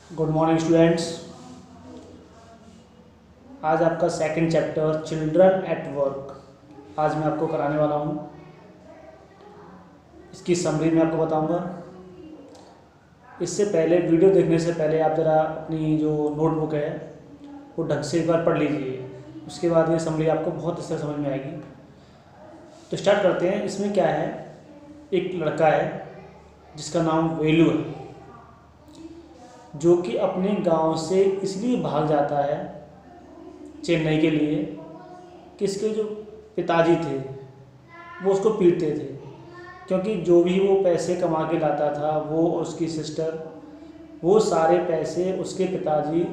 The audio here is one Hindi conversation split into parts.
Good morning students. आज आपका second chapter children at work आज मैं आपको कराने वाला हूँ। इसकी समरी मैं आपको बताऊँगा। इससे पहले वीडियो देखने से पहले आप ज़रा अपनी जो नोटबुक है वो ढंग से एक बार पढ़ लीजिए, उसके बाद ये समरी आपको बहुत अच्छे समझ में आएगी। तो स्टार्ट करते हैं। इसमें क्या है, एक लड़का है जिसका नाम वेलू है, जो कि अपने गांव से इसलिए भाग जाता है चेन्नई के लिए कि इसके जो पिताजी थे वो उसको पीटते थे, क्योंकि जो भी वो पैसे कमा के लाता था वो और उसकी सिस्टर वो सारे पैसे उसके पिताजी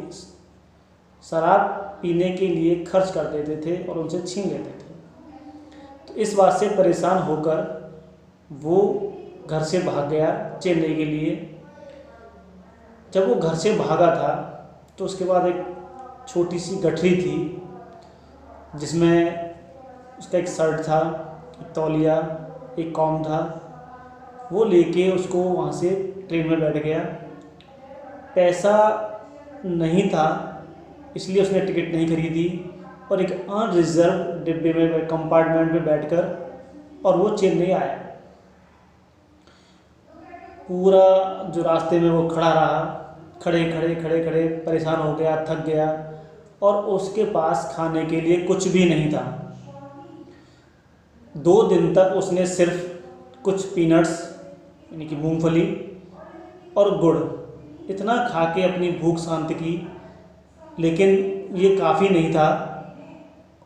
शराब पीने के लिए खर्च कर देते थे और उनसे छीन लेते थे। तो इस बात से परेशान होकर वो घर से भाग गया चेन्नई के लिए। जब वो घर से भागा था तो उसके बाद एक छोटी सी गठरी थी जिसमें उसका एक शर्ट था, एक तौलिया, एक कॉम था। वो लेके उसको वहाँ से ट्रेन में बैठ गया। पैसा नहीं था इसलिए उसने टिकट नहीं खरीदी और एक अनरिजर्व डिब्बे में कंपार्टमेंट में बैठकर और वो चेन्नई आया। पूरा जो रास्ते में वो खड़ा रहा, खड़े खड़े परेशान हो गया, थक गया और उसके पास खाने के लिए कुछ भी नहीं था। 2 दिन तक उसने सिर्फ कुछ पीनट्स यानी कि मूंगफली और गुड़ इतना खा के अपनी भूख शांत की, लेकिन ये काफ़ी नहीं था।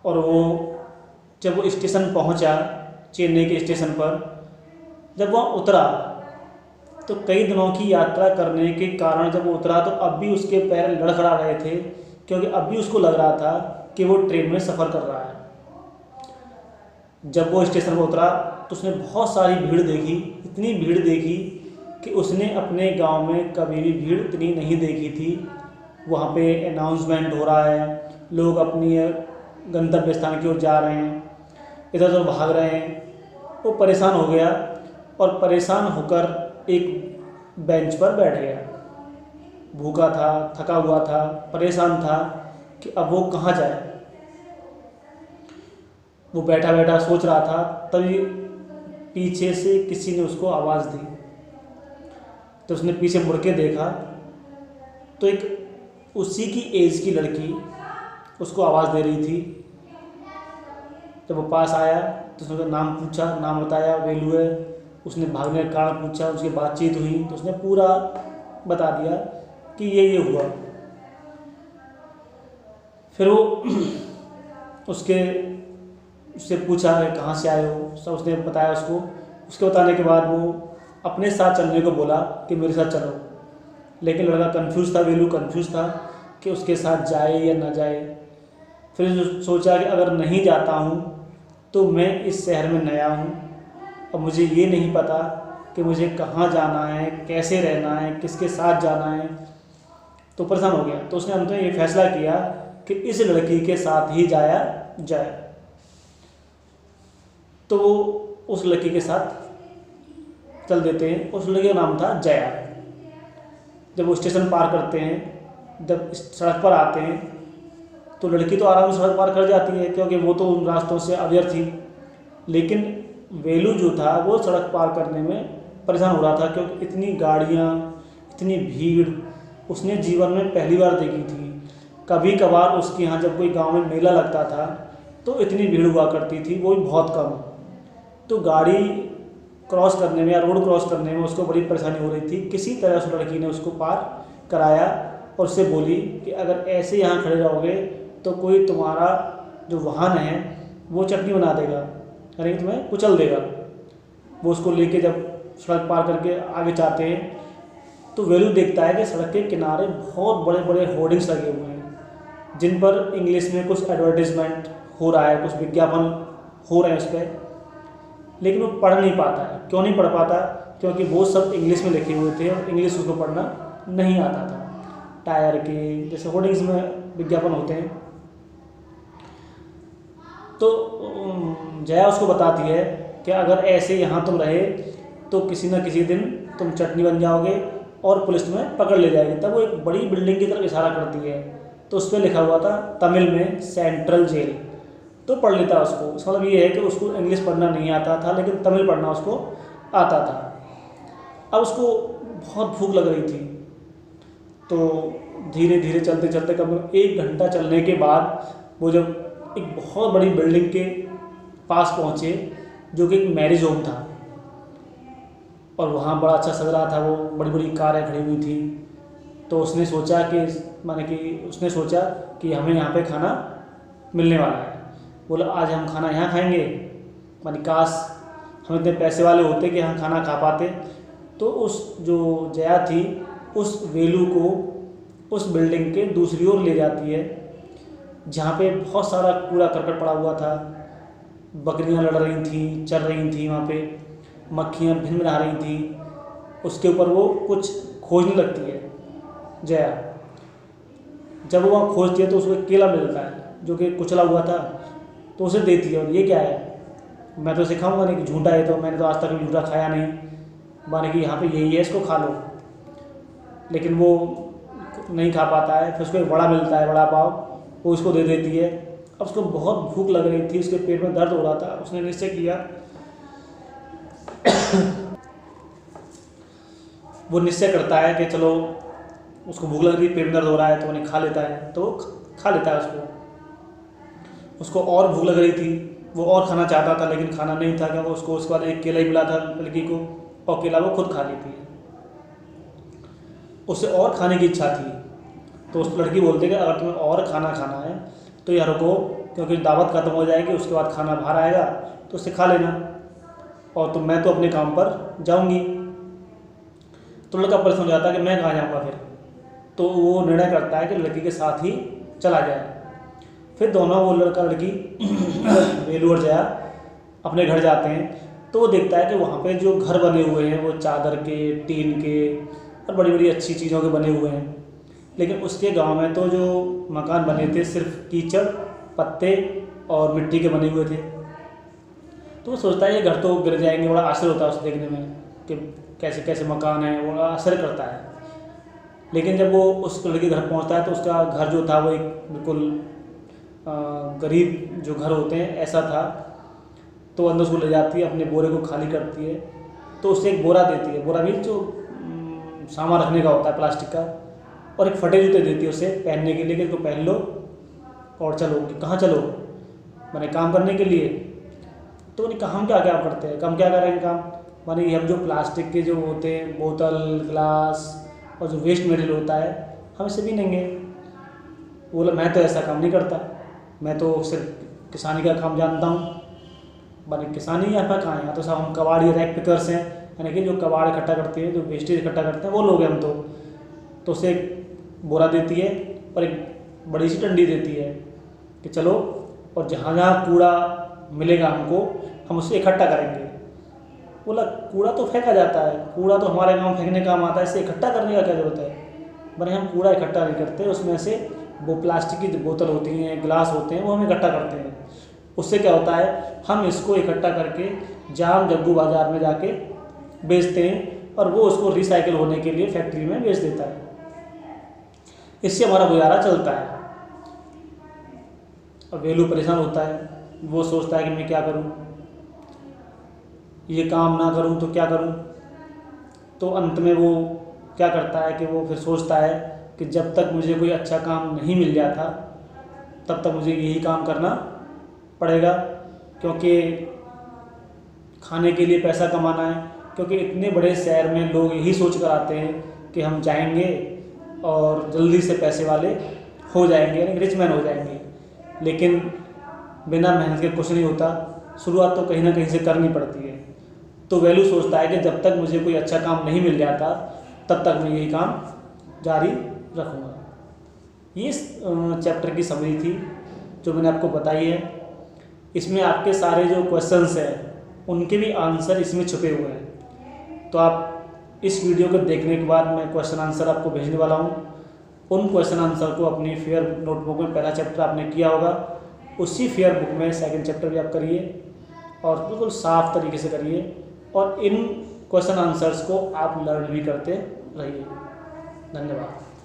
और वो जब वो स्टेशन पहुंचा, चेन्नई के स्टेशन पर जब वह उतरा तो कई दिनों की यात्रा करने के कारण जब वो उतरा तो अब भी उसके पैर लड़खड़ा रहे थे, क्योंकि अब भी उसको लग रहा था कि वो ट्रेन में सफ़र कर रहा है। जब वो स्टेशन पर उतरा तो उसने बहुत सारी भीड़ देखी, इतनी भीड़ देखी कि उसने अपने गांव में कभी भी भीड़ इतनी नहीं देखी थी। वहाँ पे अनाउंसमेंट हो रहा है, लोग अपनी गंतव्य स्थान की ओर जा रहे हैं, इधर उधर भाग रहे हैं। वो परेशान हो गया और परेशान होकर एक बेंच पर बैठ गया। भूखा था, थका हुआ था, परेशान था कि अब वो कहाँ जाए। वो बैठा बैठा सोच रहा था, तभी पीछे से किसी ने उसको आवाज़ दी। तो उसने पीछे मुड़ के देखा तो एक उसी की एज की लड़की उसको आवाज़ दे रही थी। जब वो पास आया तो उसने उसका नाम पूछा, नाम बताया, वेलू है। उसने भागने का कारण पूछा, उसकी बातचीत हुई तो उसने पूरा बता दिया कि ये हुआ। फिर वो उससे पूछा कहाँ से आए हो, सब उसने बताया उसको। उसके बताने के बाद वो अपने साथ चलने को बोला कि मेरे साथ चलो, लेकिन लड़का कंफ्यूज था, वेलू कंफ्यूज था कि उसके साथ जाए या ना जाए। फिर सोचा कि अगर नहीं जाता हूँ तो मैं इस शहर में नया हूँ, अब मुझे ये नहीं पता कि मुझे कहाँ जाना है, कैसे रहना है, किसके साथ जाना है। तो परेशान हो गया। तो उसने अंत में ये फैसला किया कि इस लड़की के साथ ही जाया जाए। तो वो उस लड़की के साथ चल देते हैं। उस लड़की का नाम था जया। जब वो स्टेशन पार करते हैं, जब सड़क पर आते हैं तो लड़की तो आराम से सड़क पार कर जाती है, क्योंकि वो तो उन रास्तों से अवेयर थी। लेकिन वेलू जो था वो सड़क पार करने में परेशान हो रहा था, क्योंकि इतनी गाड़ियाँ, इतनी भीड़ उसने जीवन में पहली बार देखी थी। कभी कभार उसके यहाँ जब कोई गांव में मेला लगता था तो इतनी भीड़ हुआ करती थी, वो भी बहुत कम। तो गाड़ी क्रॉस करने में या रोड क्रॉस करने में उसको बड़ी परेशानी हो रही थी। किसी तरह उस लड़की ने उसको पार कराया और उससे बोली कि अगर ऐसे यहाँ खड़े रहोगे तो कोई तुम्हारा जो वाहन है वो चटनी बना देगा, यानी कि तुम्हें कुचल देगा। वो उसको लेके जब सड़क पार करके आगे जाते हैं तो वेलू देखता है कि सड़क के किनारे बहुत बड़े बड़े होर्डिंग्स लगे हुए हैं, जिन पर इंग्लिश में कुछ एडवर्टीजमेंट हो रहा है, कुछ विज्ञापन हो रहे हैं उस पर। लेकिन वो पढ़ नहीं पाता है। क्यों नहीं पढ़ पाता? क्योंकि वो सब इंग्लिश में लिखे हुए थे और इंग्लिश उसको पढ़ना नहीं आता था। टायर के जैसे होर्डिंग्स में विज्ञापन होते हैं। तो जया उसको बताती है कि अगर ऐसे यहाँ तुम रहे तो किसी न किसी दिन तुम चटनी बन जाओगे और पुलिस तुम्हें पकड़ ले जाएगी। तब वो एक बड़ी बिल्डिंग की तरफ इशारा करती है, तो उस पर लिखा हुआ था तमिल में सेंट्रल जेल। तो पढ़ लेता उसको। इसका मतलब ये है कि उसको इंग्लिश पढ़ना नहीं आता था, लेकिन तमिल पढ़ना उसको आता था। अब उसको बहुत भूख लग रही थी, तो धीरे धीरे चलते चलते कम 1 घंटा चलने के बाद वो जब एक बहुत बड़ी बिल्डिंग के पास पहुँचे, जो कि एक मैरिज होम था, और वहाँ बड़ा अच्छा सज रहा था, वो बड़ी बड़ी कारें खड़ी हुई थी। तो उसने सोचा कि हमें यहाँ पे खाना मिलने वाला है। बोला आज हम खाना यहाँ खाएंगे, माने काश हम इतने पैसे वाले होते कि यहाँ खाना खा पाते। तो उस जो जया थी उस वेलू को उस बिल्डिंग के दूसरी ओर ले जाती है, जहाँ पे बहुत सारा कूड़ा करकट पड़ा हुआ था, बकरियाँ लड़ रही थी, चर रही थी, वहाँ पे मक्खियाँ भिनभिना रही थी। उसके ऊपर वो कुछ खोजने लगती है जया। जब वो वहाँ खोजती है तो उसको एक केला मिलता है जो कि कुचला हुआ था, तो उसे देती है। और ये क्या है, मैं तो सिखाऊंगा नहीं कि झूठा है, तो मैंने तो आज तक झूठा खाया नहीं, माने कि यहाँ पे यही है, इसको खा लो। लेकिन वो नहीं खा पाता है। फिर उसको एक वड़ा मिलता है, वड़ा पाव, वो उसको दे देती है। अब उसको बहुत भूख लग रही थी, उसके पेट में दर्द हो रहा था। उसने निश्चय किया वो निश्चय करता है कि चलो, उसको भूख लग रही है, पेट में दर्द हो रहा है, तो उन्हें खा लेता है। तो खा लेता है उसको और भूख लग रही थी, वो और खाना चाहता था, लेकिन खाना नहीं था, क्योंकि उसको उसके बाद एक केला ही मिला था लड़की को, और केला वो खुद खा लेती है। उससे और खाने की इच्छा थी, तो उस लड़की बोलती है कि अगर तुम्हें और खाना है तो यार रुको, क्योंकि दावत खत्म हो जाएगी, उसके बाद खाना बाहर आएगा, तो उससे खा लेना, और तो मैं तो अपने काम पर जाऊंगी। तो लड़का परेशान हो जाता है कि मैं कहाँ जाऊँगा फिर। तो वो निर्णय करता है कि लड़की के साथ ही चला जाए। फिर दोनों, वो लड़का लड़की वेलू और जया अपने घर जाते हैं। तो वो देखता है कि वहाँ पे जो घर बने हुए हैं वो चादर के, टीन के और बड़ी बड़ी अच्छी चीज़ों के बने हुए हैं। लेकिन उसके गांव में तो जो मकान बने थे सिर्फ कीचड़, पत्ते और मिट्टी के बने हुए थे। तो वो सोचता है ये घर तो गिर जाएंगे। बड़ा आश्चर्य होता है उसे देखने में कि कैसे कैसे मकान है, वो आश्चर्य करता है। लेकिन जब वो उस लड़के घर पहुंचता है तो उसका घर जो था वो एक बिल्कुल गरीब जो घर होते हैं ऐसा था। तो अंदर उसको ले जाती है, अपने बोरे को खाली करती है, तो उससे एक बोरा देती है। बोरा भी जो सामान रखने का होता है प्लास्टिक का, और एक फटे जूते देती है उसे पहनने के लिए कि इसको पहन लो और चलो। कि कहाँ चलो, मैंने काम करने के लिए। तो उन्हें कहा हम क्या क्या करते हैं, हम क्या करेंगे काम, माने हम जो प्लास्टिक के जो होते हैं बोतल, गिलास और जो वेस्ट मटेरियल होता है हम इसे भी लेंगे। बोला मैं तो ऐसा काम नहीं करता, मैं तो सिर्फ किसानी का काम जानता हूँ। माने किसानी यहाँ पर कहाँ है, यहाँ तो सब हम कबाड़ी रैक पिकर्स हैं, यानी कि जो कबाड़ इकट्ठा करते हैं, जो वेस्टेज इकट्ठा करते हैं, वो लोग हैं हम तो उसे एक बोरा देती है और एक बड़ी सी डंडी देती है कि चलो, और जहाँ जहाँ कूड़ा मिलेगा हमको हम उसे इकट्ठा करेंगे। बोला कूड़ा तो फेंका जाता है, कूड़ा तो हमारे गाँव फेंकने काम आता है, इसे इकट्ठा करने का क्या जरूरत है। मैंने हम कूड़ा इकट्ठा नहीं करते, उसमें से वो प्लास्टिक की बोतल होती हैं, गिलास होते हैं, वो हम इकट्ठा करते हैं। उससे क्या होता है, हम इसको इकट्ठा करके जाम जग्गू बाज़ार में जाके बेचते हैं और वो उसको रिसाइकिल होने के लिए फैक्ट्री में बेच देता है। इससे हमारा गुजारा चलता है। और वेलू परेशान होता है, वो सोचता है कि मैं क्या करूं, ये काम ना करूं तो क्या करूं। तो अंत में वो क्या करता है कि वो फिर सोचता है कि जब तक मुझे कोई अच्छा काम नहीं मिल जाता तब तक मुझे यही काम करना पड़ेगा, क्योंकि खाने के लिए पैसा कमाना है। क्योंकि इतने बड़े शहर में लोग यही सोच कर आते हैं कि हम जाएंगे और जल्दी से पैसे वाले हो जाएंगे, यानी रिच मैन हो जाएंगे। लेकिन बिना मेहनत के कुछ नहीं होता, शुरुआत तो कहीं ना कहीं से करनी पड़ती है। तो वैल्यू सोचता है कि जब तक मुझे कोई अच्छा काम नहीं मिल जाता तब तक मैं यही काम जारी रखूँगा। ये चैप्टर की समरी थी जो मैंने आपको बताई है। इसमें आपके सारे जो क्वेश्चंस हैं उनके भी आंसर इसमें छुपे हुए हैं। तो आप इस वीडियो को देखने के बाद मैं क्वेश्चन आंसर आपको भेजने वाला हूँ। उन क्वेश्चन आंसर को अपनी फेयर नोटबुक में पहला चैप्टर आपने किया होगा, उसी फेयर बुक में सेकंड चैप्टर भी आप करिए और बिल्कुल साफ तरीके से करिए, और इन क्वेश्चन आंसर्स को आप लर्न भी करते रहिए। धन्यवाद।